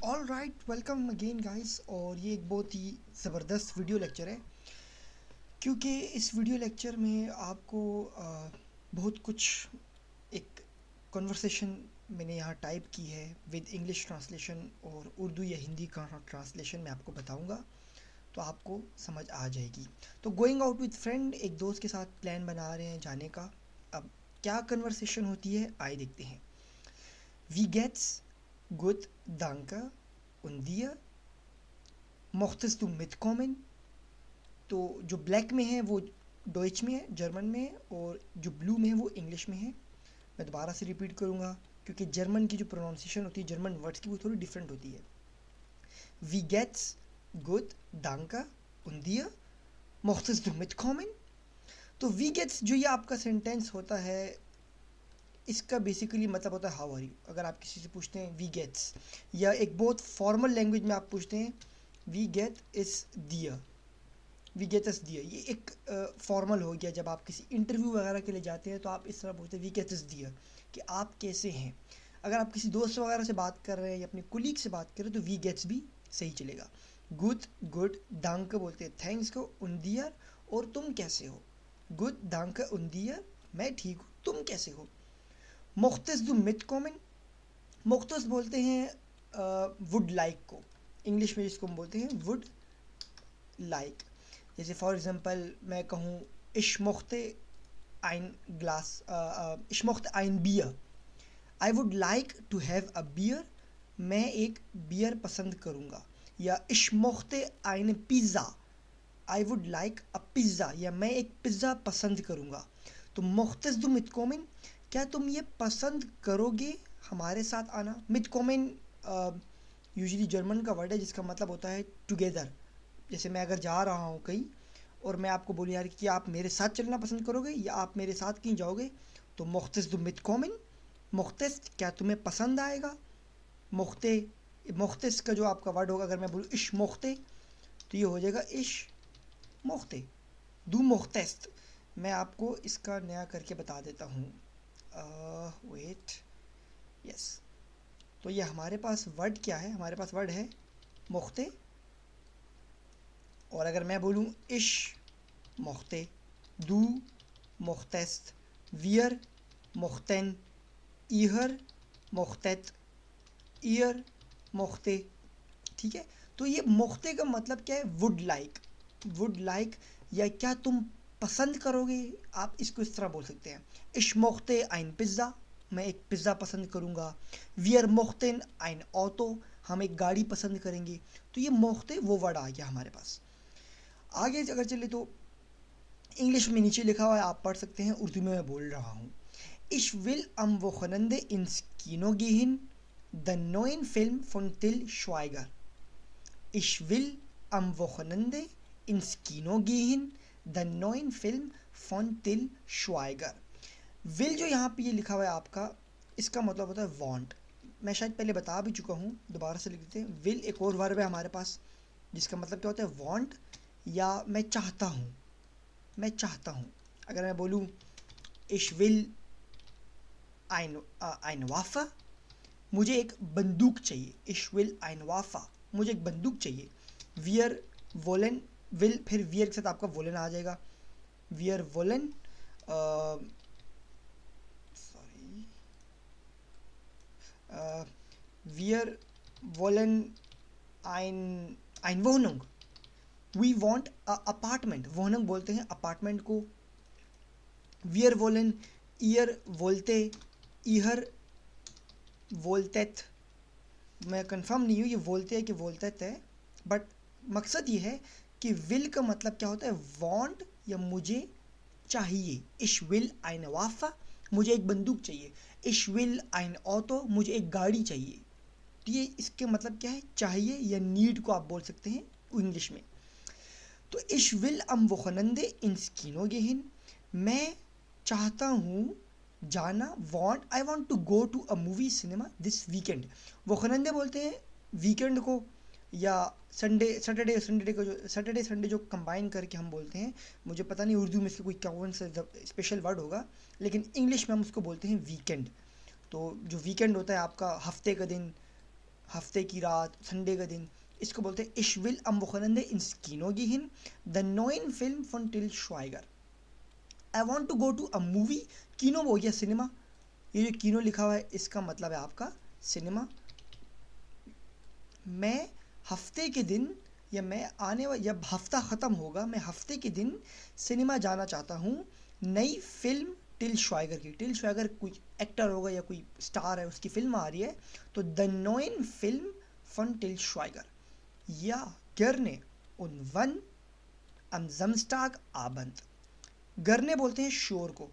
All right, welcome again guys. और ये एक बहुत ही ज़बरदस्त वीडियो लेक्चर है, क्योंकि इस वीडियो लेक्चर में आपको बहुत कुछ एक कन्वर्सेशन मैंने यहाँ टाइप की है विद इंग्लिश ट्रांसलेशन, और उर्दू या हिंदी का ट्रांसलेशन मैं आपको बताऊँगा तो आपको समझ आ जाएगी। तो गोइंग आउट विद फ्रेंड, एक दोस्त के साथ प्लान बना रहे हैं जाने का। अब क्या कन्वर्सेशन होती है आइए देखते हैं। वी गेट्स गुड danke und dir mochtest du mitkommen। तो जो ब्लैक में है वो डॉइच में है, जर्मन में है, और जो ब्लू में है वो इंग्लिश में है। मैं दोबारा से रिपीट करूँगा क्योंकि जर्मन की जो प्रोनाउंसिएशन होती है जर्मन वर्ड्स की वो थोड़ी डिफरेंट होती है। वी गेट्स गुड danke und dir mochtest du mitkommen। तो वी गेट्स जो ये आपका सेंटेंस होता है, इसका बेसिकली मतलब होता है हाउ आर यू। अगर आप किसी से पूछते हैं वी गेट्स, या एक बहुत फॉर्मल लैंग्वेज में आप पूछते हैं वी गेट इस दिया, वी गेट इस दिया, ये एक फॉर्मल हो गया। जब आप किसी इंटरव्यू वगैरह के लिए जाते हैं तो आप इस तरह पूछते हैं वी गेट इस दिया कि आप कैसे हैं। अगर आप किसी दोस्त वगैरह से बात कर रहे हैं या अपने कुलीग से बात कर रहे हैं तो वी गेट्स भी सही चलेगा। गुड गुड danke बोलते हैं थैंक्स को, उन्दियर और तुम कैसे हो। गुड danke उन्दियर, मैं ठीक हूँ, तुम कैसे हो। मोख्तस दु मिटकोमिन, मुख्तस बोलते हैं वुड लाइक को, इंग्लिश में जिसको हम बोलते हैं वुड लाइक। जैसे फॉर एग्जांपल मैं कहूँ इश मोख्ते ein ग्लास, ich mochte ein बियर, I would like to have a beer, मैं एक बियर पसंद करूँगा। या ich mochte eine पिज़्ज़ा, I would like a pizza, या मैं एक पिज़्ज़ा पसंद करूँगा। तो मोख्तस दु मितकोमिन, क्या तुम ये पसंद करोगे हमारे साथ आना। मितकोमिन यूजुअली जर्मन का वर्ड है जिसका मतलब होता है टुगेदर। जैसे मैं अगर जा रहा हूँ कहीं और मैं आपको बोलूँ यार कि आप मेरे साथ चलना पसंद करोगे या आप मेरे साथ कहीं जाओगे, तो मुख्तस दु मितकोमिन, मुख्तस क्या तुम्हें पसंद आएगा। मुख्ते, मुख्तस का जो आपका वर्ड होगा, अगर मैं बोलूँ इश मुख्ते तो ये हो जाएगा इश मुख्ते, दू मुख्तस्त। मैं आपको इसका नया करके बता देता हूँ, वेट, यस। तो ये हमारे पास वर्ड क्या है, हमारे पास वर्ड है मुख्ते। और अगर मैं बोलूँ इश मुख्ते, दू मुख्तस्त, वियर मुख्तन, इहर मुख्तत, ईयर मुख्ते, ठीक है। तो ये मुख्ते का मतलब क्या है, वुड लाइक, वुड लाइक, या क्या तुम पसंद करोगे, आप इसको इस तरह बोल सकते हैं। इश मोख्ते आइन पिज़्ज़ा, मैं एक पिज़्ज़ा पसंद करूँगा। वियर मोख्तिन आइन ऑटो, हम एक गाड़ी पसंद करेंगे। तो ये मोख्ते वो वर्ड आ गया हमारे पास। आगे अगर चले तो इंग्लिश में नीचे लिखा हुआ है, आप पढ़ सकते हैं, उर्दू में मैं बोल रहा हूँ। इश विल अम वोखनंदे इंस कीनो गेहिन द नोइन फिल्म फोन तिल श्वाइगर। Ich will am Wochenende ins Kino gehen, the neuen Film von Till Schweiger। will जो यहाँ पे ये लिखा हुआ है आपका, इसका मतलब होता है want। मैं शायद पहले बता भी चुका हूँ, दोबारा से लिख देते हैं। will एक और वर्ब है हमारे पास जिसका मतलब क्या होता है want, या मैं चाहता हूँ, मैं चाहता हूँ। अगर मैं बोलूँ ich will ein Waffe, मुझे एक बंदूक चाहिए। ich will ein Waffe, मुझे एक बंदूक चाहिए। वियर वोलन, विल फिर वियर के साथ आपका वोलन आ जाएगा। Wear woollen, sorry, wear woollen आइन, आइन वोहनुंग, वी वॉन्ट अपार्टमेंट, वोहनुंग बोलते हैं अपार्टमेंट को। वियर वोलन, ईयर वोलते, ईहर वोलतेत, मैं कंफर्म नहीं हूँ ये वोलते है कि वोलतेत है, बट मकसद ये है कि विल का मतलब क्या होता है, वांट या मुझे चाहिए। इश विल आइन वाफा, मुझे एक बंदूक चाहिए। इश विल आइन ऑटो, मुझे एक गाड़ी चाहिए। तो ये इसके मतलब क्या है, चाहिए या नीड को आप बोल सकते हैं इंग्लिश में। तो इश विल अम वोखनंदे इन स्कीनो गेहिन, मैं चाहता हूँ जाना, want, I want to go to a movie cinema this weekend. वोखनंदे बोलते हैं वीकेंड को, या संडे, सैटरडे संडे को, जो सैटरडे संडे जो कंबाइन करके हम बोलते हैं। मुझे पता नहीं उर्दू में इसका कोई कौन सा स्पेशल वर्ड होगा, लेकिन इंग्लिश में हम उसको बोलते हैं वीकेंड। तो जो वीकेंड होता है आपका, हफ्ते का दिन, हफ्ते की रात, संडे का दिन, इसको बोलते हैं Ich will am Wochenende ins Kino gehen, the neuen Film von Till Schweiger. I want to go to a movie. कीनो हो गया सिनेमा, ये जो कीनो लिखा हुआ है इसका मतलब है आपका सिनेमा। मैं हफ्ते के दिन या मैं आने वाला जब हफ्ता ख़त्म होगा मैं हफ्ते के दिन सिनेमा जाना चाहता हूँ नई फिल्म टिल श्वाइगर की। टिल श्वाइगर कोई एक्टर होगा या कोई स्टार है, उसकी फिल्म आ रही है, तो द नोइन फिल्म फन टिल श्वाइगर या गर्ने उन वन am Samstag Abend। गरने बोलते हैं शोर को,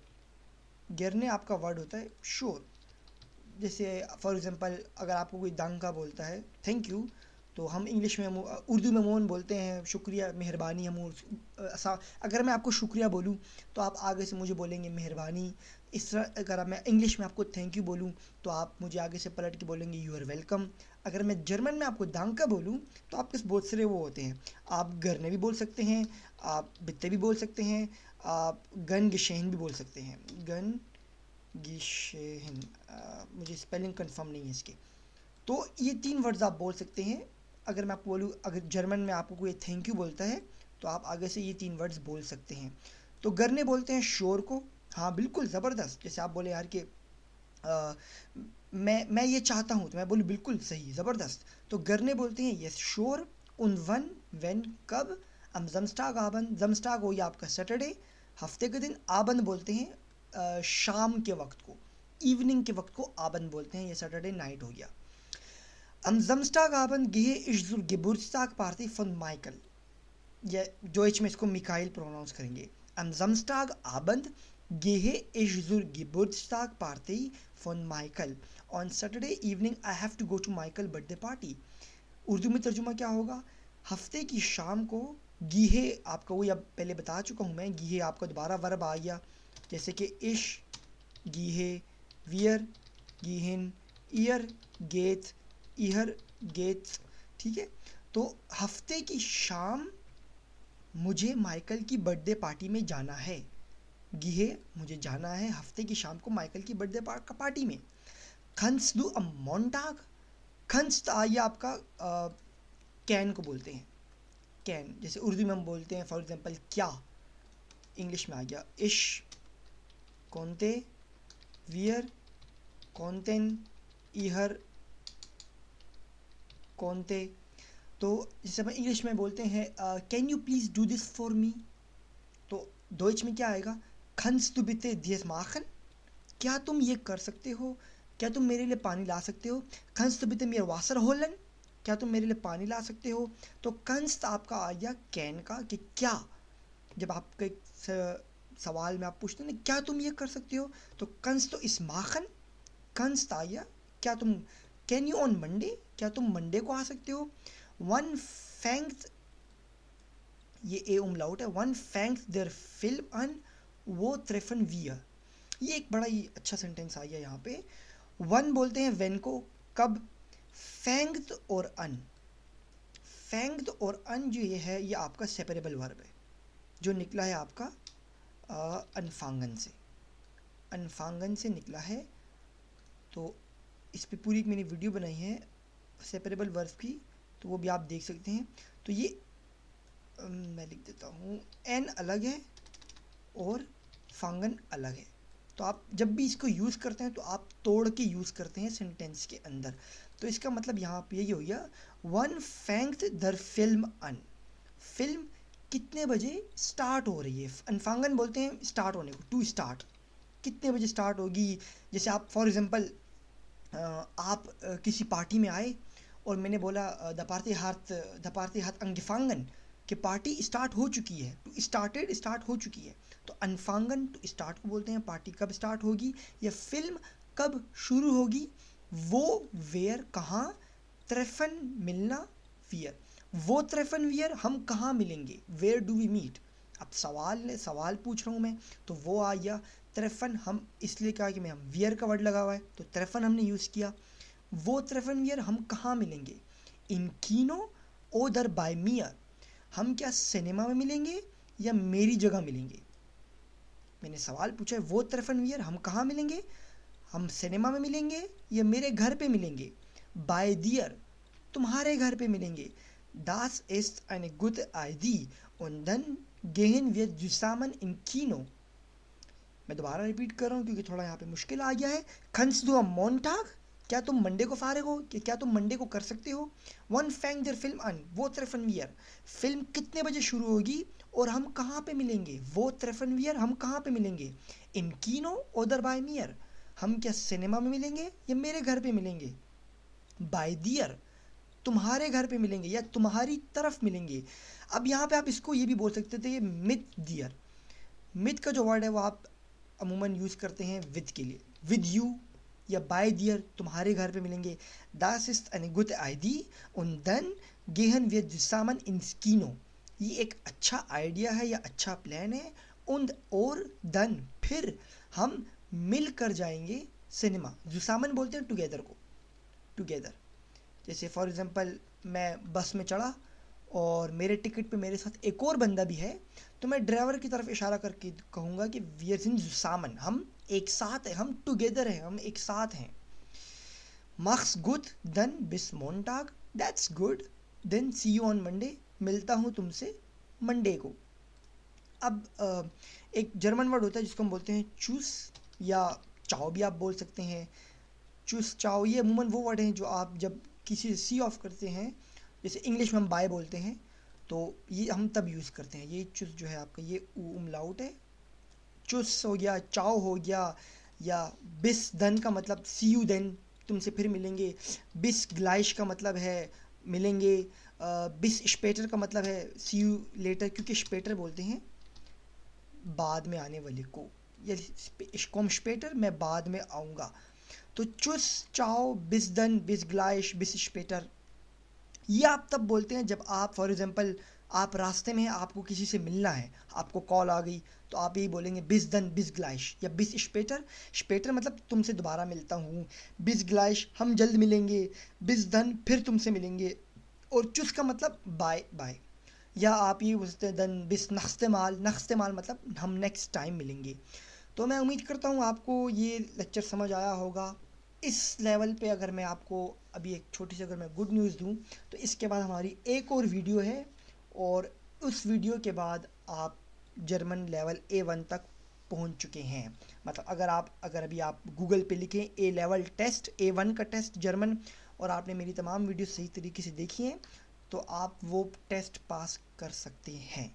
गिरने आपका वर्ड होता है शोर। जैसे फॉर एग्जांपल अगर आपको कोई दांगा बोलता है थैंक यू, तो हम इंग्लिश में उर्दू में मोन बोलते हैं शुक्रिया मेहरबानी। अगर मैं आपको शुक्रिया बोलूँ तो आप आगे से मुझे बोलेंगे मेहरबानी। इस तरह अगर मैं इंग्लिश में आपको थैंक यू बोलूँ तो आप मुझे आगे से पलट के बोलेंगे यू आर वेलकम। अगर मैं जर्मन में आपको दांका बोलूँ तो आपके बहुत सारे वो होते हैं, आप गरने भी बोल सकते हैं, आप बित्ते भी बोल सकते हैं, आप गन गिशेन भी बोल सकते हैं। गन गिशेन, मुझे स्पेलिंग कंफर्म नहीं है इसके। तो ये 3 वर्ड्स आप बोल सकते हैं। अगर मैं आपको बोलूँ, अगर जर्मन में आपको कोई थैंक यू बोलता है तो आप आगे से ये 3 वर्ड्स बोल सकते हैं। तो गरने बोलते हैं शोर को, हाँ बिल्कुल ज़बरदस्त। जैसे आप बोले यार कि मैं ये चाहता हूँ, तो मैं बोलूँ बिल्कुल सही ज़बरदस्त। तो गरने बोलते हैं यस शोर, उन वन वेन कब, हम जमस्टाग आबंद, जमस्टाग हो या आपका सैटरडे हफ्ते के दिन, आबंद बोलते हैं शाम के वक्त को, इवनिंग के वक्त को आबंद बोलते हैं, ये सैटरडे नाइट हो गया। Am Samstagabend gehe ich zur Geburtstagsparty von Michael। या डोइच में इसको मिकाइल प्रोनाउंस करेंगे। Am Samstagabend gehe ich zur Geburtstagsparty von Michael। On Saturday evening I have to go to Michael birthday party। Urdu में तर्जुमा क्या होगा? हफ्ते की शाम को गीहे आपका वो या पहले बता चुका हूँ मैं, गीहे आपका दोबारा वर्ब आ गया, जैसे कि इश गीहे, वियर गीहिन, ईयर गेट, इहर गेट्स, ठीक है। तो हफ्ते की शाम मुझे माइकल की बर्थडे पार्टी में जाना है। गिहे मुझे जाना है हफ्ते की शाम को माइकल की बर्थडे पार्टी में। खंस दू अ मोन्टाग, खंस आइए आपका कैन को बोलते हैं, कैन जैसे उर्दू में हम बोलते हैं फॉर एग्जांपल क्या, इंग्लिश में आ गया इश, कौनते, वियर, कौनतेन, इहर, कौनते। तो जैसे हम इंग्लिश में बोलते हैं can you please do this for me, तो डोइच में क्या आएगा? खंस तु बिते दियस माखन, क्या तुम ये कर सकते हो, क्या तुम मेरे लिए पानी ला सकते हो। खंस तु बिते मेरे वासर होलन, क्या तुम मेरे लिए पानी ला सकते हो। तो कंस आपका आ गया कैन का कि क्या, जब आपका एक सवाल में आप पूछते हैं ना क्या तुम ये कर सकते हो, तो कंस तो इस माखन, कंस आ गया क्या तुम, कैन यू ऑन मंडे, क्या तुम मंडे को आ सकते हो। वन फैंक्स, ये ए उमलाउट है, वन फैंक्स देयर फिल्म अन वो त्रेफन वियर, ये एक बड़ा ही अच्छा सेंटेंस आ गया यहाँ पे। वन बोलते हैं वेन को, कब, फैंग्ड और अन, फैंग्ड और अन जो ये है ये आपका सेपरेबल वर्ब है जो निकला है आपका अनफांगन से, अनफांगन से निकला है। तो इस पे पूरी एक मैंने वीडियो बनाई है सेपरेबल वर्ब की, तो वो भी आप देख सकते हैं। तो ये मैं लिख देता हूँ, एन अलग है और फांगन अलग है। तो आप जब भी इसको यूज़ करते हैं तो आप तोड़ के यूज़ करते हैं सेंटेंस के अंदर। तो इसका मतलब यहाँ पे यही हो गया, वन फैंक्ड दर फिल्म अन, फिल्म कितने बजे स्टार्ट हो रही है। अनफांगन बोलते हैं स्टार्ट होने को, टू स्टार्ट, कितने बजे स्टार्ट होगी। जैसे आप फॉर एग्जांपल आप किसी पार्टी में आए और मैंने बोला द पार्टी हाथ अंगिफांगन कि पार्टी स्टार्ट हो चुकी है, टू स्टार्टेड स्टार्ट हो चुकी है। तो अनफांगन टू स्टार्ट को बोलते हैं, पार्टी कब स्टार्ट होगी या फिल्म कब शुरू होगी। वो वेयर कहाँ, त्रेफन मिलना, वियर वो त्रेफन वियर हम कहाँ मिलेंगे, वेयर डू वी मीट। अब सवाल पूछ रहा हूँ मैं, तो वो आ गया त्रेफन, हम इसलिए कहा कि मैं हम वियर का वर्ड लगा हुआ है तो त्रेफन हमने यूज़ किया। वो त्रेफन वियर हम कहाँ मिलेंगे, इन कीनो ओदर बाय मियर, हम क्या सिनेमा में मिलेंगे या मेरी जगह मिलेंगे। मैंने सवाल पूछा है वो त्रेफन वियर हम कहाँ मिलेंगे, हम सिनेमा में मिलेंगे या मेरे घर पे मिलेंगे। बाय दियर तुम्हारे घर पे मिलेंगे। Das ist eine gute Idee und dann gehen wir zusammen in Kino। मैं दोबारा रिपीट कर रहा हूँ क्योंकि थोड़ा यहाँ पे मुश्किल आ गया है। Kannst du am Montag? क्या तुम मंडे को फारिग हो? क्या तुम मंडे को कर सकते हो? Wann fängt der Film an? Wo treffen wir? Film कितने बजे शुरू होगी और हम कहाँ पे मिलेंगे? Wo treffen wir? हम कहाँ पे मिलेंगे? In Kino oder bei mir? हम क्या सिनेमा में मिलेंगे या मेरे घर पे मिलेंगे? Bei dir? तुम्हारे घर पे मिलेंगे या तुम्हारी तरफ मिलेंगे। अब यहाँ पे आप इसको ये भी बोल सकते थे, ये मिथ दियर। मिथ का जो वर्ड है वो आप अमूमन यूज़ करते हैं विद के लिए, विद यू या बाय दियर, तुम्हारे घर पे मिलेंगे। Das ist eine gute Idee und dann gehen wir zusammen ins Kino। ये एक अच्छा आइडिया है या अच्छा प्लान है। und और then फिर हम मिल कर जाएंगे सिनेमा। जुसामन बोलते हैं टुगेदर को, टुगेदर। जैसे फॉर एग्ज़ाम्पल मैं बस में चढ़ा और मेरे टिकट पे मेरे साथ एक और बंदा भी है, तो मैं ड्राइवर की तरफ इशारा करके कहूँगा कि वी आर इन जुसामन, हम एक साथ हैं, हम टुगेदर हैं, हम एक साथ हैं। मख्स गुड देन बिस मोन्टाग, that's good, then see you on Monday, मिलता हूँ तुमसे मंडे को। अब एक जर्मन वर्ड होता है जिसको हम बोलते हैं चूस या चाओ भी आप बोल सकते हैं। चूस चाओ ये अमूमन वो वर्ड हैं जो आप जब किसी से सी ऑफ करते हैं, जैसे इंग्लिश में हम बाय बोलते हैं, तो ये हम तब यूज़ करते हैं। ये चुस जो है आपका ये उमलाउट है। चुस हो गया, चाओ हो गया, या बिस दन का मतलब सी यू देन, तुमसे फिर मिलेंगे। बिस ग्लाइश का मतलब है मिलेंगे। बिस स्पेटर का मतलब है सी यू लेटर, क्योंकि स्पेटर बोलते हैं बाद में आने वाले को, या कोम स्पेटर, मैं बाद में आऊँगा। तो चुस चाओ बिस दन बिस ग्लाइश बिस स्पेटर, ये आप तब बोलते हैं जब आप फॉर एग्जांपल आप रास्ते में हैं, आपको किसी से मिलना है, आपको कॉल आ गई, तो आप यही बोलेंगे बिस दन बिस ग्लाइश या बिस स्पेटर। स्पेटर मतलब तुमसे दोबारा मिलता हूँ, बिस ग्लाइश हम जल्द मिलेंगे, बिस दन फिर तुमसे मिलेंगे, और चुस का मतलब बाय बाय। या आप ये बोलते हैं दन बिस नख्स्तेमाल, नख्स्तेमाल मतलब हम नेक्स्ट टाइम मिलेंगे। तो मैं उम्मीद करता हूँ आपको ये लेक्चर समझ आया होगा। इस लेवल पे अगर मैं आपको अभी एक छोटी सी अगर मैं गुड न्यूज़ दूँ, तो इसके बाद हमारी एक और वीडियो है, और उस वीडियो के बाद आप जर्मन लेवल A1 तक पहुंच चुके हैं। मतलब अगर अभी आप गूगल पे लिखें ए लेवल टेस्ट, A1 का टेस्ट जर्मन, और आपने मेरी तमाम वीडियो सही तरीके से देखी हैं, तो आप वो टेस्ट पास कर सकते हैं।